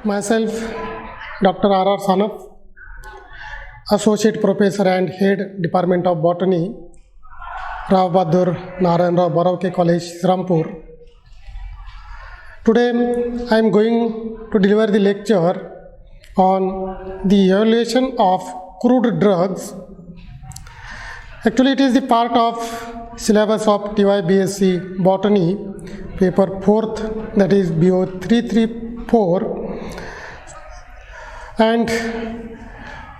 Myself, Dr. R.R. Sanap, Associate Professor and Head Department of Botany, Rao Bahadur Narayan Rao Boravke College, Srampur. Today I am going to deliver the lecture on the evaluation of crude drugs. Actually, it is the part of syllabus of T.Y.B.Sc Botany, paper 4th, that is BO 334, and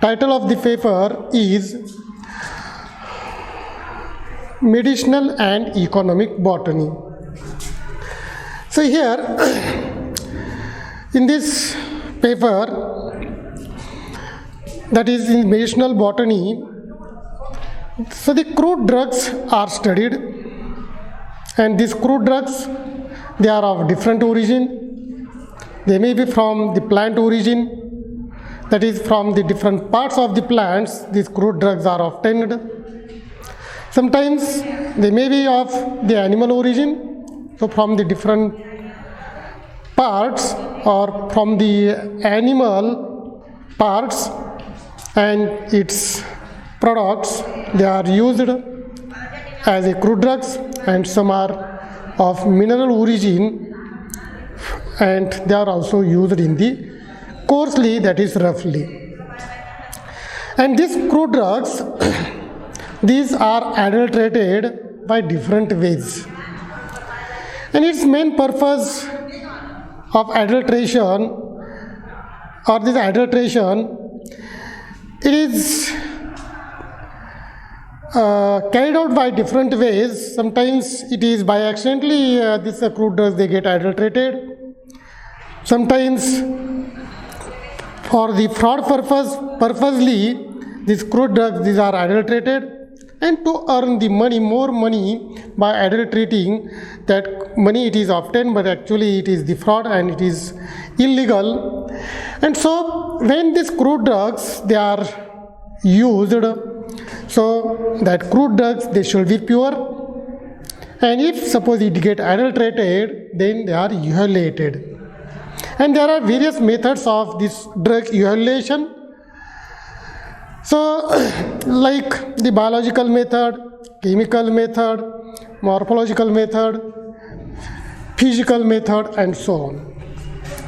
title of the paper is Medicinal and Economic Botany. So here in this paper, that is in medicinal botany, so the crude drugs are studied, and these crude drugs, they are of different origin. They may be from the plant origin, that is from the different parts of the plants these crude drugs are obtained. Sometimes they may be of the animal origin, so from the different parts or from the animal parts and its products, they are used as a crude drugs, and some are of mineral origin and they are also used in the coarsely, that is roughly. And these crude drugs, these are adulterated by different ways. And its main purpose of adulteration or this adulteration, it is carried out by different ways. Sometimes it is by accidentally these crude drugs they get adulterated. Sometimes for the fraud purpose, purposely these crude drugs these are adulterated, and to earn the money, more money by adulterating that money it is obtained, but actually it is the fraud and it is illegal. And so when these crude drugs they are used, so that crude drugs they should be pure, and if suppose it get adulterated, then they are evaluated. And there are various methods of this drug evaluation. So like the biological method, chemical method, morphological method, physical method, and so on.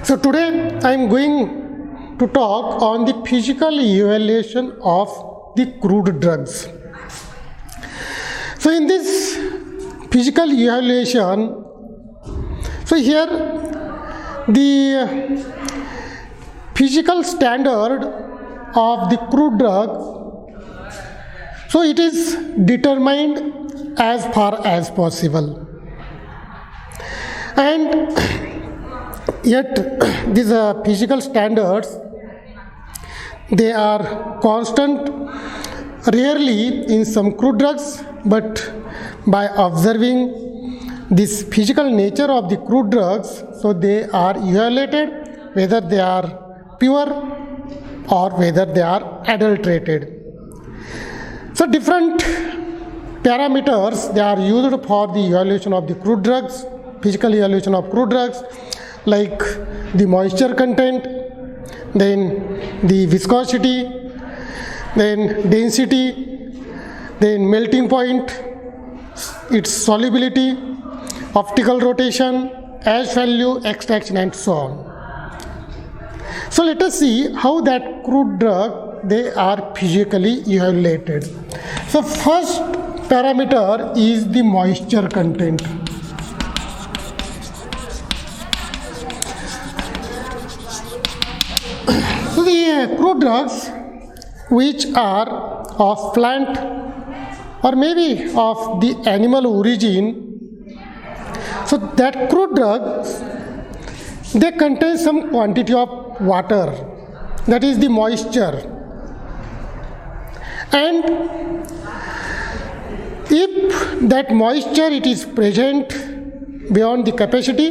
So today I am going to talk on the physical evaluation of the crude drugs. So in this physical evaluation, so here the physical standard of the crude drug, so it is determined as far as possible, and yet these physical standards they are constant, rarely in some crude drugs, but by observing this physical nature of the crude drugs, so they are evaluated whether they are pure or whether they are adulterated. So different parameters they are used for the evaluation of the crude drugs, physical evaluation of crude drugs, like the moisture content, then the viscosity, then density, then melting point, its solubility, optical rotation, ash value, extraction, and so on. So let us see how that crude drug they are physically evaluated. So first parameter is the moisture content. So the crude drugs which are of plant or maybe of the animal origin, so that crude drugs they contain some quantity of water, that is the moisture, and if that moisture it is present beyond the capacity,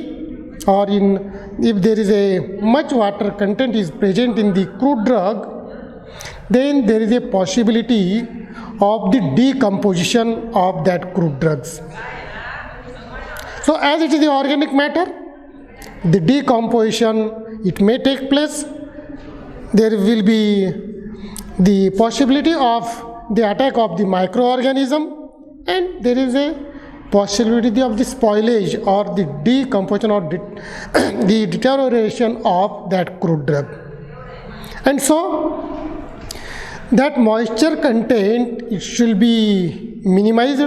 or if there is a much water content is present in the crude drug, then there is a possibility of the decomposition of that crude drugs. So as it is the organic matter, the decomposition it may take place. There will be the possibility of the attack of the microorganism, and there is a possibility of the spoilage or the decomposition or the deterioration of that crude drug. And so that moisture content, it should be minimized,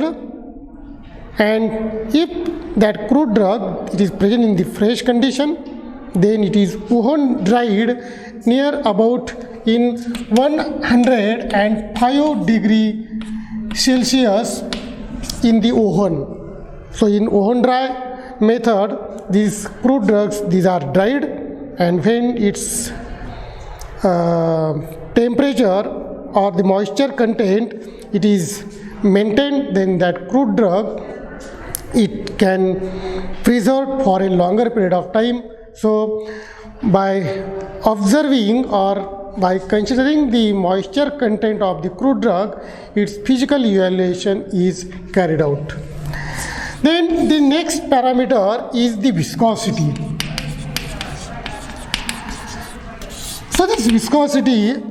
and if that crude drug it is present in the fresh condition, then it is oven dried near about in 105 degree Celsius in the oven. So in oven dry method, these crude drugs, these are dried, and when its temperature or the moisture content it is maintained, then that crude drug it can preserve for a longer period of time. So by observing or by considering the moisture content of the crude drug, its physical evaluation is carried out. Then the next parameter is the viscosity. So this viscosity,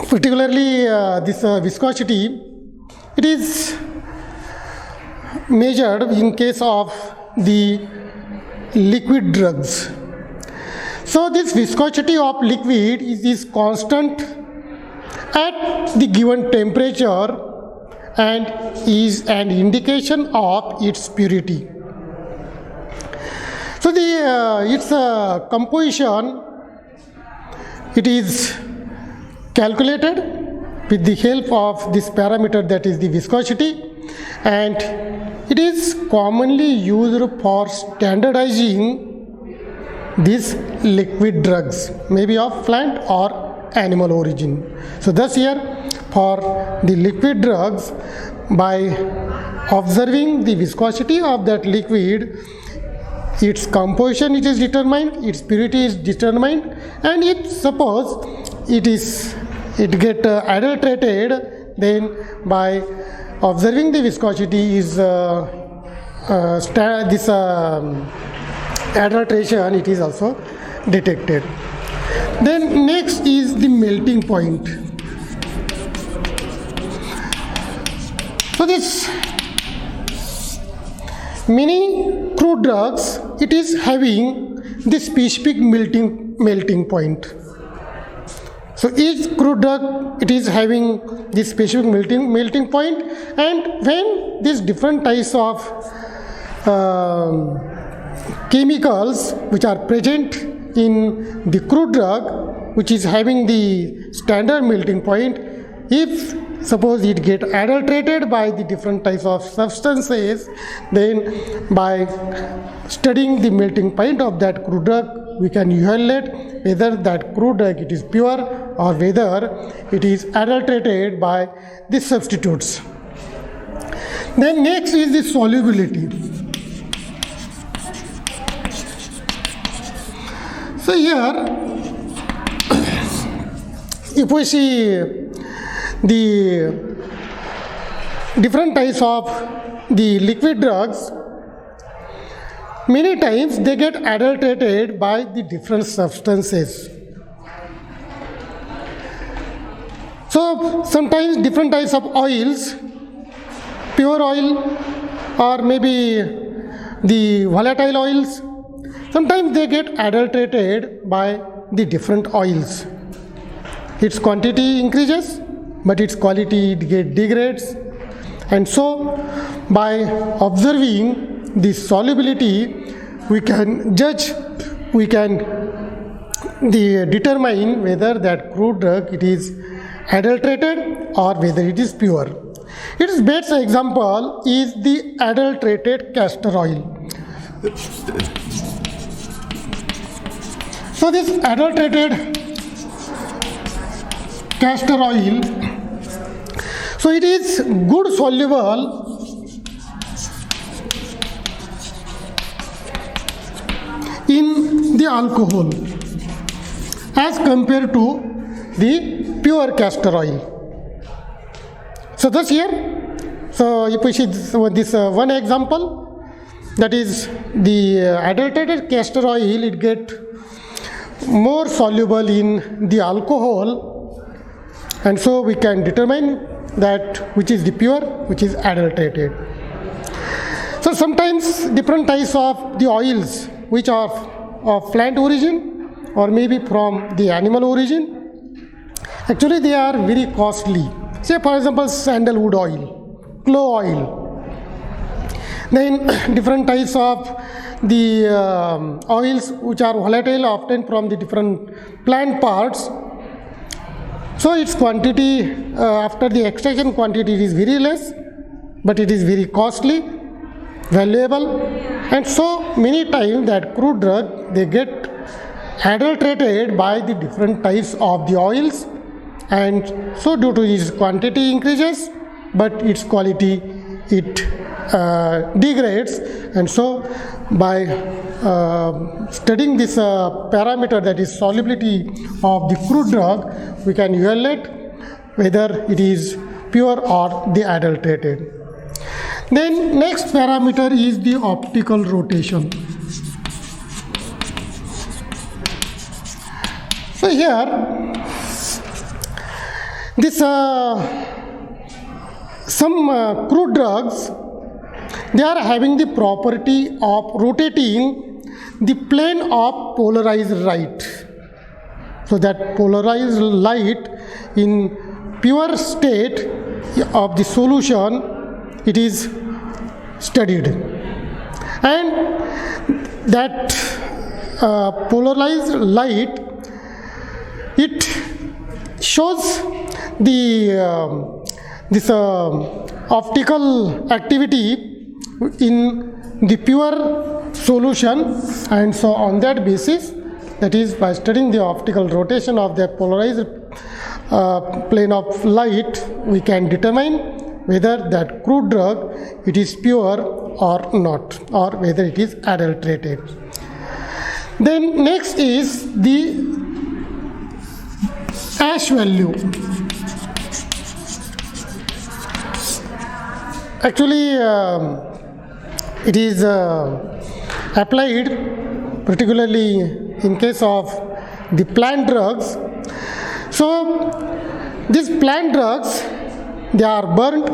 particularly this viscosity, it is measured in case of the liquid drugs. So this viscosity of liquid is constant at the given temperature and is an indication of its purity. So the its composition, it is calculated with the help of this parameter, that is the viscosity, and it is commonly used for standardizing these liquid drugs, maybe of plant or animal origin. So thus here for the liquid drugs, by observing the viscosity of that liquid, its composition it is determined, its purity is determined, and if suppose it get adulterated, then by observing the viscosity is this adulteration it is also detected. Then next is the melting point. So this many crude drugs, it is having this specific melting point. So each crude drug, it is having this specific melting point, and when these different types of chemicals which are present in the crude drug, which is having the standard melting point, if suppose it get adulterated by the different types of substances, then by studying the melting point of that crude drug, we can evaluate whether that crude drug it is pure or whether it is adulterated by the substitutes. Then next is the solubility. So here, if we see the different types of the liquid drugs, many times they get adulterated by the different substances. So sometimes different types of oils, pure oil or maybe the volatile oils, sometimes they get adulterated by the different oils. Its quantity increases, but its quality it degrades. And so by observing the solubility, we can determine whether that crude drug it is adulterated or whether it is pure. Its best example is the adulterated castor oil. So this adulterated castor oil, so it is good soluble in the alcohol as compared to the pure castor oil. So thus here, so if we see this one example, that is the adulterated castor oil, it get more soluble in the alcohol, and so we can determine that which is the pure, which is adulterated. So sometimes different types of the oils which are of plant origin or maybe from the animal origin, actually they are very costly. Say for example sandalwood oil, clove oil, then different types of the oils which are volatile, often from the different plant parts. So its quantity after the extraction quantity is very less, but it is very costly, valuable, and so many times that crude drug they get adulterated by the different types of the oils, and so due to its quantity increases but its quality it degrades. And so by studying this parameter, that is solubility of the crude drug, we can evaluate whether it is pure or the adulterated. Then next parameter is the optical rotation. So here this some crude drugs, they are having the property of rotating the plane of polarized light. So that polarized light in pure state of the solution, it is studied, and that polarized light, it shows the this optical activity in the pure solution, and so on that basis, that is by studying the optical rotation of the polarized plane of light, we can determine whether that crude drug it is pure or not, or whether it is adulterated. Then next is the ash value. Actually it is applied particularly in case of the plant drugs. So these plant drugs, they are burnt,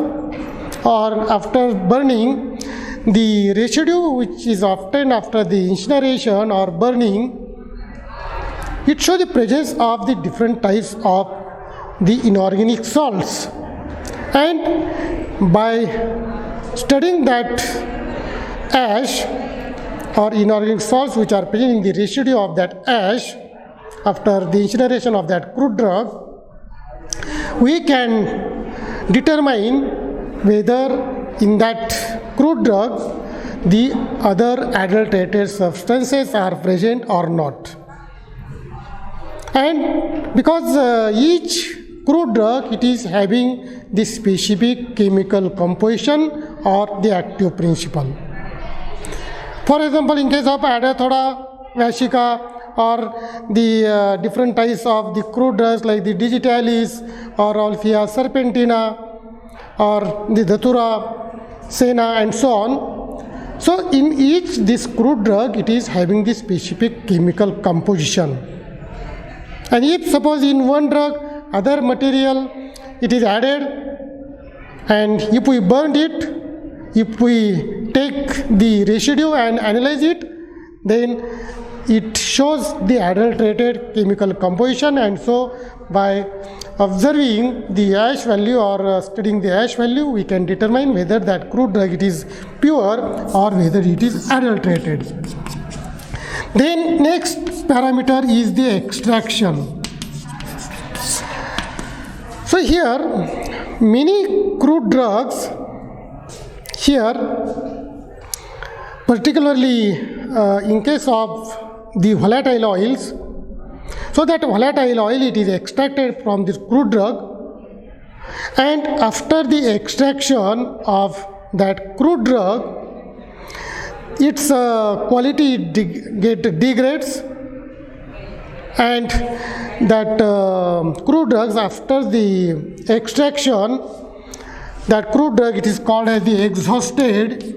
or after burning, the residue which is obtained after the incineration or burning, it shows the presence of the different types of the inorganic salts. And by studying that ash or inorganic salts which are present in the residue of that ash after the incineration of that crude drug, we can determine whether in that crude drug the other adulterated substances are present or not. And because each crude drug, it is having the specific chemical composition or the active principle. For example, in case of Adathoda vasica or the different types of the crude drugs like the digitalis or Olfia serpentina or the Datura sena and so on. So in each this crude drug, it is having the specific chemical composition. And if suppose in one drug other material it is added, and if we burn it, if we take the residue and analyze it, then it shows the adulterated chemical composition. And so by observing the ash value or studying the ash value, we can determine whether that crude drug it is pure or whether it is adulterated. Then next parameter is the extraction. So here many crude drugs here, particularly in case of the volatile oils, so that volatile oil it is extracted from this crude drug, and after the extraction of that crude drug, its quality degrades, and that crude drugs after the extraction, that crude drug it is called as the exhausted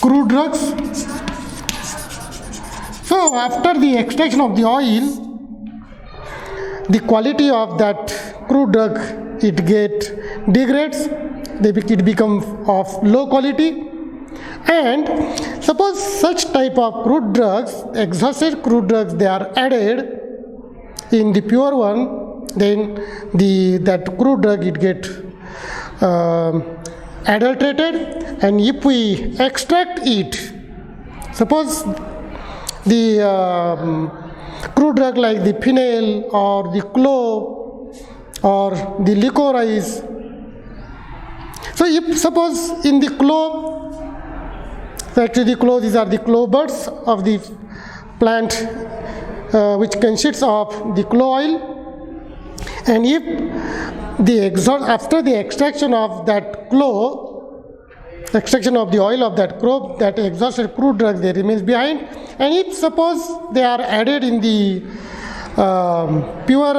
crude drugs. So after the extraction of the oil, the quality of that crude drug, it degrades, it becomes of low quality. And suppose such type of crude drugs, exhausted crude drugs, they are added in the pure one, then that crude drug, it get adulterated. And if we extract it, suppose the crude drug like the phenyl or the clove or the licorice. So if suppose in the clove, actually the clove, these are the clove buds of the plant, which consists of the clove oil. And if after the extraction of that clove, extraction of the oil of that clove, that exhausted crude drug, they remains behind. And if suppose they are added in the pure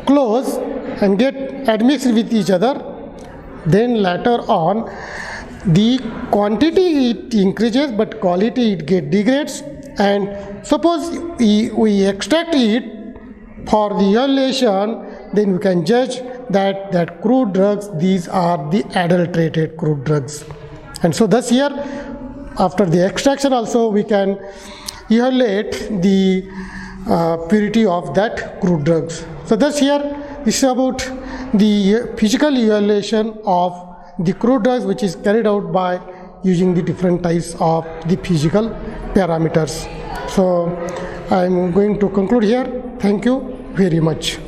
cloves and get admixed with each other, then later on the quantity it increases but quality it degrades. And suppose we extract it for the evaluation, then we can judge that crude drugs, these are the adulterated crude drugs. And so thus here, after the extraction also, we can evaluate the purity of that crude drugs. So thus here, this is about the physical evaluation of the crude drugs, which is carried out by using the different types of the physical parameters. So I am going to conclude here. Thank you very much.